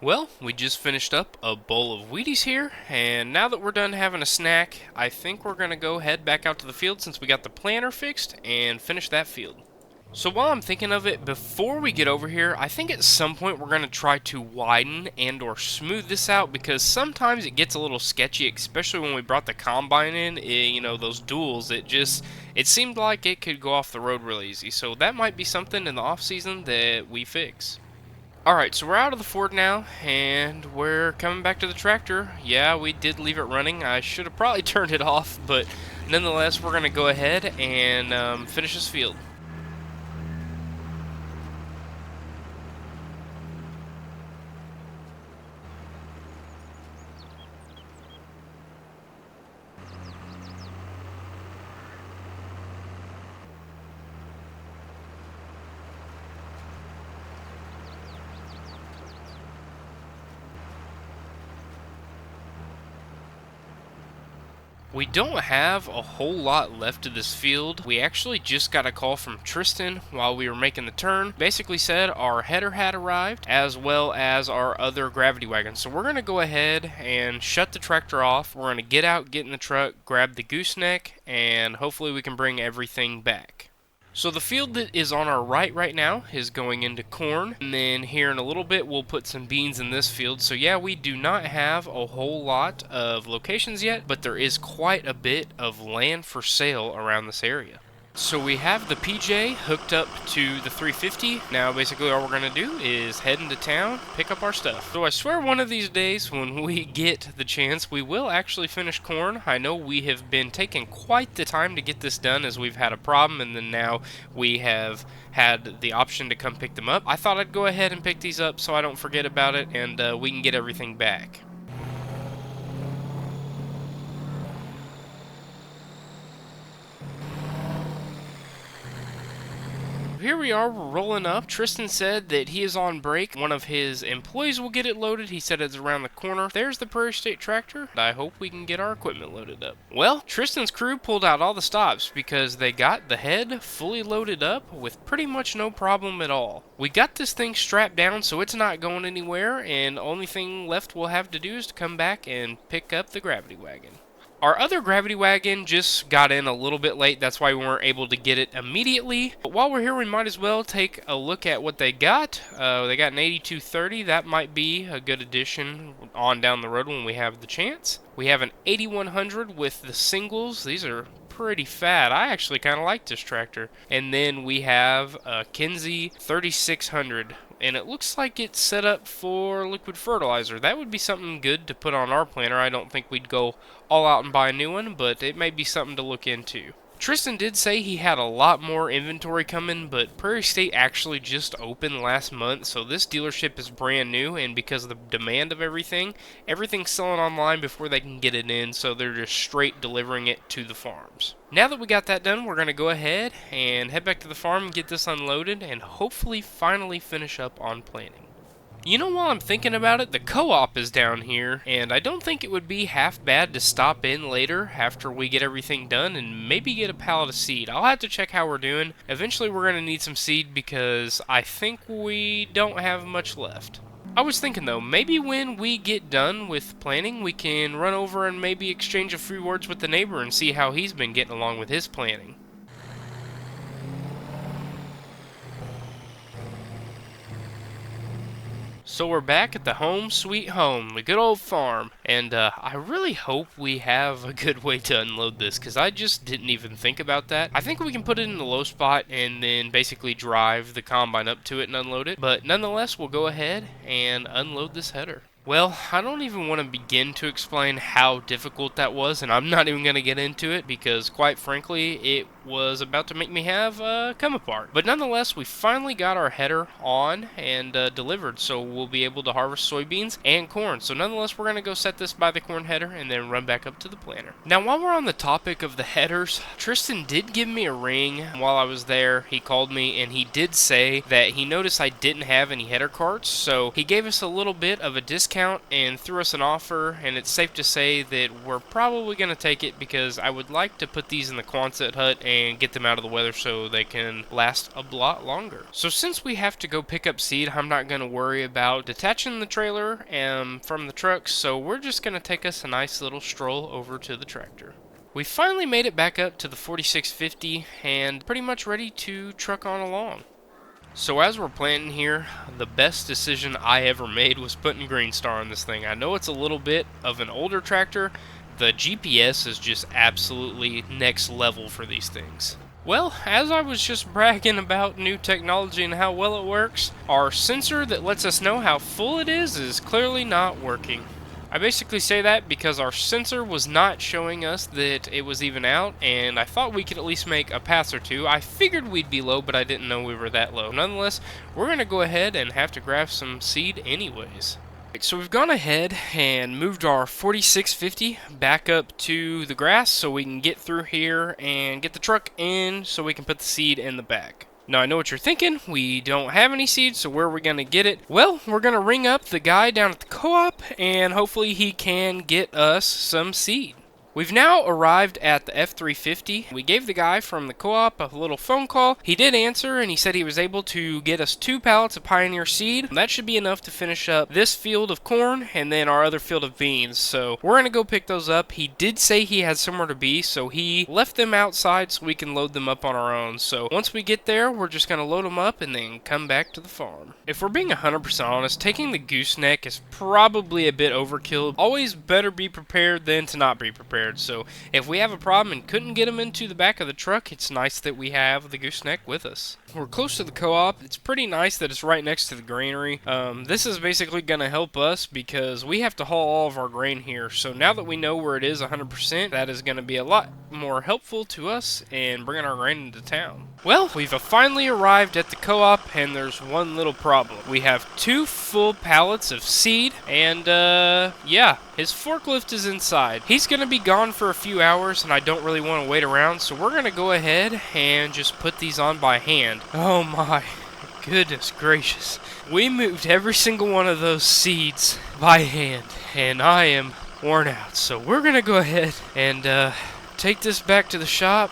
Well, we just finished up a bowl of Wheaties here, and now that we're done having a snack, I think we're going to go head back out to the field since we got the planter fixed and finish that field. So while I'm thinking of it, before we get over here, I think at some point we're going to try to widen and or smooth this out because sometimes it gets a little sketchy, especially when we brought the combine in, those duels, it seemed like it could go off the road real easy. So that might be something in the off season that we fix. Alright, so we're out of the Ford now, and we're coming back to the tractor. Yeah, we did leave it running. I should have probably turned it off, but nonetheless, we're going to go ahead and finish this field. We don't have a whole lot left of this field. We actually just got a call from Tristan while we were making the turn. Basically said our header had arrived as well as our other gravity wagon. So we're going to go ahead and shut the tractor off. We're going to get out, get in the truck, grab the gooseneck, and hopefully we can bring everything back. So the field that is on our right now is going into corn, and then here in a little bit we'll put some beans in this field. So yeah, we do not have a whole lot of locations yet, but there is quite a bit of land for sale around this area. So we have the PJ hooked up to the 350. Now basically all we're going to do is head into town, pick up our stuff. So I swear one of these days when we get the chance, we will actually finish corn. I know we have been taking quite the time to get this done as we've had a problem, and then now we have had the option to come pick them up. I thought I'd go ahead and pick these up so I don't forget about it, and we can get everything back. Here we are, we're rolling up. Tristan said that he is on break. One of his employees will get it loaded. He said it's around the corner. There's the Prairie State tractor. I hope we can get our equipment loaded up. Well, Tristan's crew pulled out all the stops because they got the head fully loaded up with pretty much no problem at all. We got this thing strapped down so it's not going anywhere, and the only thing left we'll have to do is to come back and pick up the gravity wagon. Our other gravity wagon just got in a little bit late, that's why we weren't able to get it immediately. But while we're here, we might as well take a look at what they got. They got an 8230, that might be a good addition on down the road when we have the chance. We have an 8100 with the singles, these are pretty fat. I actually kind of like this tractor. And then we have a Kinsey 3600, and it looks like it's set up for liquid fertilizer. That would be something good to put on our planter. I don't think we'd go all out and buy a new one, but it may be something to look into. Tristan did say he had a lot more inventory coming, but Prairie State actually just opened last month, so this dealership is brand new, and because of the demand of everything's selling online before they can get it in, so they're just straight delivering it to the farms. Now that we got that done, we're going to go ahead and head back to the farm and get this unloaded, and hopefully finally finish up on planting. You know, while I'm thinking about it, the co-op is down here, and I don't think it would be half bad to stop in later after we get everything done and maybe get a pallet of seed. I'll have to check how we're doing. Eventually we're going to need some seed because I think we don't have much left. I was thinking though, maybe when we get done with planting, we can run over and maybe exchange a few words with the neighbor and see how he's been getting along with his planting. So we're back at the home sweet home, the good old farm, and I really hope we have a good way to unload this, because I just didn't even think about that. I think we can put it in the low spot and then basically drive the combine up to it and unload it, but nonetheless, we'll go ahead and unload this header. Well, I don't even want to begin to explain how difficult that was, and I'm not even going to get into it because, quite frankly, it was about to make me have come apart. But nonetheless, we finally got our header on and delivered, so we'll be able to harvest soybeans and corn. So nonetheless, we're going to go set this by the corn header and then run back up to the planter. Now, while we're on the topic of the headers, Tristan did give me a ring while I was there. He called me and he did say that he noticed I didn't have any header carts, so he gave us a little bit of a discount discount and threw us an offer, and it's safe to say that we're probably going to take it because I would like to put these in the Quonset hut and get them out of the weather so they can last a lot longer. So since we have to go pick up seed, I'm not going to worry about detaching the trailer from the truck, so we're just going to take us a nice little stroll over to the tractor. We finally made it back up to the 4650 and pretty much ready to truck on along. So as we're planting here, the best decision I ever made was putting Green Star on this thing. I know it's a little bit of an older tractor. The GPS is just absolutely next level for these things. Well, as I was just bragging about new technology and how well it works, our sensor that lets us know how full it is clearly not working. I basically say that because our sensor was not showing us that it was even out, and I thought we could at least make a pass or two. I figured we'd be low, but I didn't know we were that low. Nonetheless, we're going to go ahead and have to grab some seed anyways. So we've gone ahead and moved our 4650 back up to the grass so we can get through here and get the truck in so we can put the seed in the back. Now I know what you're thinking, we don't have any seeds, so where are we going to get it? Well, we're going to ring up the guy down at the co-op, and hopefully he can get us some seed. We've now arrived at the F350. We gave the guy from the co-op a little phone call. He did answer, and he said he was able to get us 2 pallets of Pioneer seed. That should be enough to finish up this field of corn and then our other field of beans. So we're going to go pick those up. He did say he had somewhere to be, so he left them outside so we can load them up on our own. So once we get there, we're just going to load them up and then come back to the farm. If we're being 100% honest, taking the gooseneck is probably a bit overkill. Always better be prepared than to not be prepared. So if we have a problem and couldn't get them into the back of the truck, it's nice that we have the gooseneck with us. We're close to the co-op. It's pretty nice that it's right next to the granary. This is basically going to help us because we have to haul all of our grain here. So now that we know where it is 100%, that is going to be a lot more helpful to us in bringing our grain into town. Well, we've finally arrived at the co-op, and there's one little problem. We have 2 full pallets of seed, and yeah, his forklift is inside. He's going to be gone for a few hours, and I don't really want to wait around, so we're going to go ahead and just put these on by hand. Oh my goodness gracious. We moved every single one of those seeds by hand, and I am worn out. So we're going to go ahead and take this back to the shop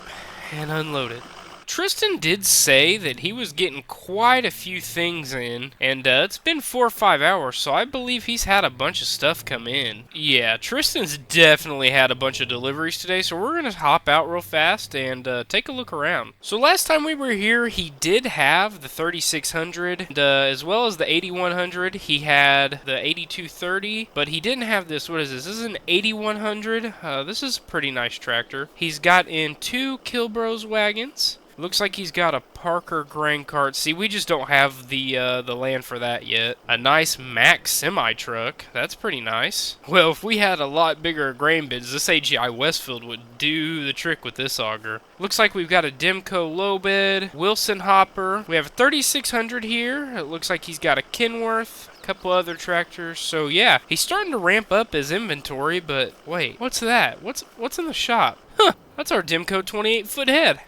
and unload it. Tristan did say that he was getting quite a few things in, and it's been 4 or 5 hours, so I believe he's had a bunch of stuff come in. Yeah, Tristan's definitely had a bunch of deliveries today, so we're going to hop out real fast and take a look around. So last time we were here, he did have the 3600, and, as well as the 8100. He had the 8230, but he didn't have this. What is this? This is an 8100. This is a pretty nice tractor. He's got in 2 Kilbros wagons. Looks like he's got a Parker grain cart. See, we just don't have the land for that yet. A nice Mack semi-truck. That's pretty nice. Well, if we had a lot bigger grain bins, this AGI Westfield would do the trick with this auger. Looks like we've got a Demco low bed, Wilson hopper. We have a 3600 here. It looks like he's got a Kenworth. Couple other tractors. So yeah, he's starting to ramp up his inventory, but wait, what's that? What's in the shop? Huh, that's our Demco 28-foot head.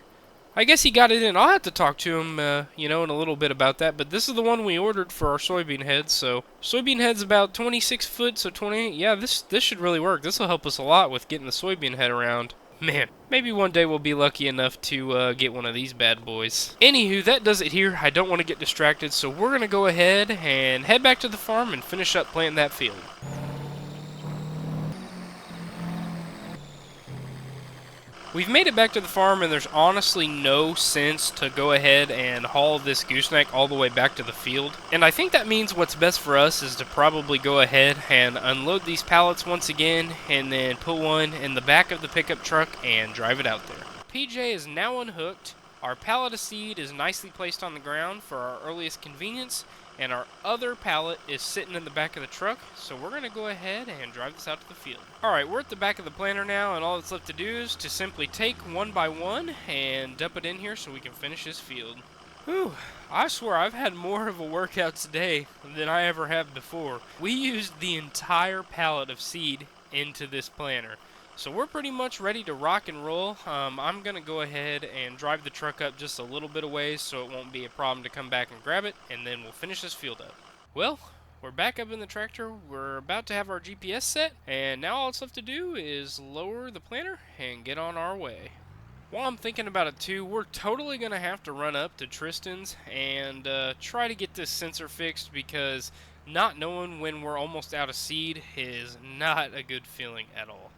I guess he got it in. I'll have to talk to him, in a little bit about that. But this is the one we ordered for our soybean heads. So soybean head's about 26 foot, so 28. Yeah, this should really work. This will help us a lot with getting the soybean head around. Man, maybe one day we'll be lucky enough to get one of these bad boys. Anywho, that does it here. I don't want to get distracted, so we're going to go ahead and head back to the farm and finish up planting that field. We've made it back to the farm, and there's honestly no sense to go ahead and haul this gooseneck all the way back to the field. And I think that means what's best for us is to probably go ahead and unload these pallets once again, and then put one in the back of the pickup truck and drive it out there. PJ is now unhooked. Our pallet of seed is nicely placed on the ground for our earliest convenience, and our other pallet is sitting in the back of the truck, so we're going to go ahead and drive this out to the field. Alright, we're at the back of the planter now, and all that's left to do is to simply take one by one and dump it in here so we can finish this field. Whew, I swear I've had more of a workout today than I ever have before. We used the entire pallet of seed into this planter. So we're pretty much ready to rock and roll. I'm going to go ahead and drive the truck up just a little bit of ways so it won't be a problem to come back and grab it, and then we'll finish this field up. Well, we're back up in the tractor. We're about to have our GPS set, and now all it's left to do is lower the planter and get on our way. While I'm thinking about it too, we're totally going to have to run up to Tristan's and try to get this sensor fixed, because not knowing when we're almost out of seed is not a good feeling at all.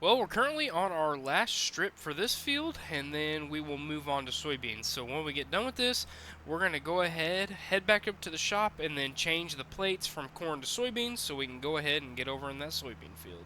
Well, we're currently on our last strip for this field, and then we will move on to soybeans. So when we get done with this, we're going to go ahead, head back up to the shop, and then change the plates from corn to soybeans so we can go ahead and get over in that soybean field.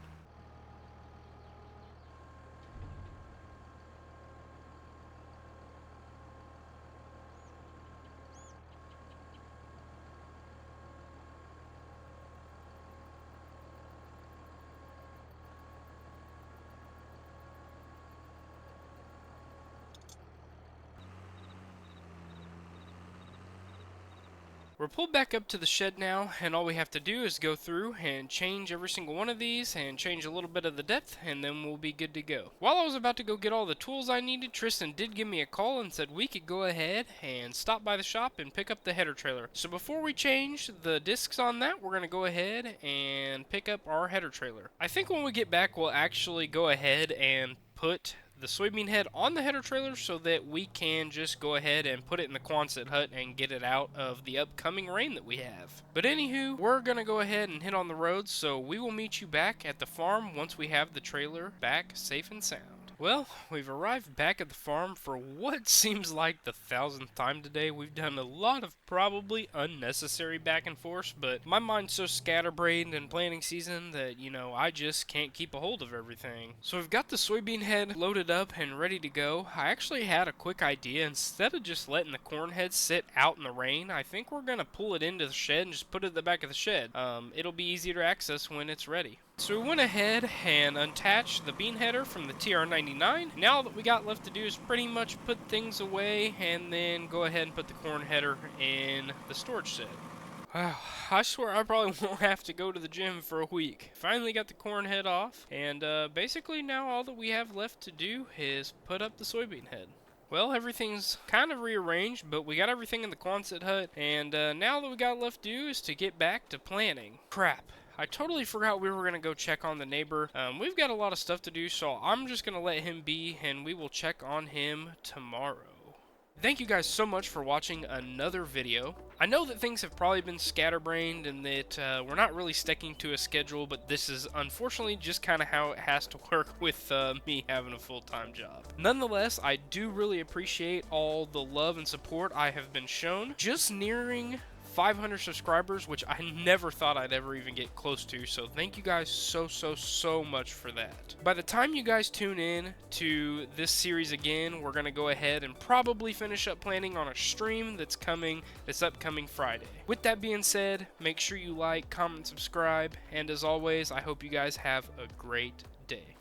We're pulled back up to the shed now, and all we have to do is go through and change every single one of these and change a little bit of the depth, and then we'll be good to go. While I was about to go get all the tools I needed, Tristan did give me a call and said we could go ahead and stop by the shop and pick up the header trailer. So before we change the discs on that, we're going to go ahead and pick up our header trailer. I think when we get back, we'll actually go ahead and put the soybean head on the header trailer so that we can just go ahead and put it in the Quonset hut and get it out of the upcoming rain that we have. But anywho, we're gonna go ahead and hit on the road, so we will meet you back at the farm once we have the trailer back safe and sound. Well, we've arrived back at the farm for what seems like the 1000th time today. We've done a lot of probably unnecessary back and forth, but my mind's so scatterbrained in planting season that, I just can't keep a hold of everything. So we've got the soybean head loaded up and ready to go. I actually had a quick idea. Instead of just letting the corn head sit out in the rain, I think we're going to pull it into the shed and just put it at the back of the shed. It'll be easier to access when it's ready. So we went ahead and unattached the bean header from the TR99. Now all that we got left to do is pretty much put things away and then go ahead and put the corn header in the storage shed. Wow, I swear I probably won't have to go to the gym for a week. Finally got the corn head off, and basically now all that we have left to do is put up the soybean head. Well, everything's kind of rearranged, but we got everything in the Quonset hut, and now that we got left to do is to get back to planting. Crap. I totally forgot we were going to go check on the neighbor. We've got a lot of stuff to do, so I'm just going to let him be, and we will check on him tomorrow. Thank you guys so much for watching another video. I know that things have probably been scatterbrained and that we're not really sticking to a schedule, but this is unfortunately just kind of how it has to work with me having a full-time job. Nonetheless, I do really appreciate all the love and support I have been shown. Just nearing 500 subscribers, which I never thought I'd ever even get close to, so thank you guys so much for that. By the time you guys tune in to this series again, we're going to go ahead and probably finish up planning on a stream that's coming this upcoming Friday. With that being said, make sure you like, comment, subscribe, and as always, I hope you guys have a great day.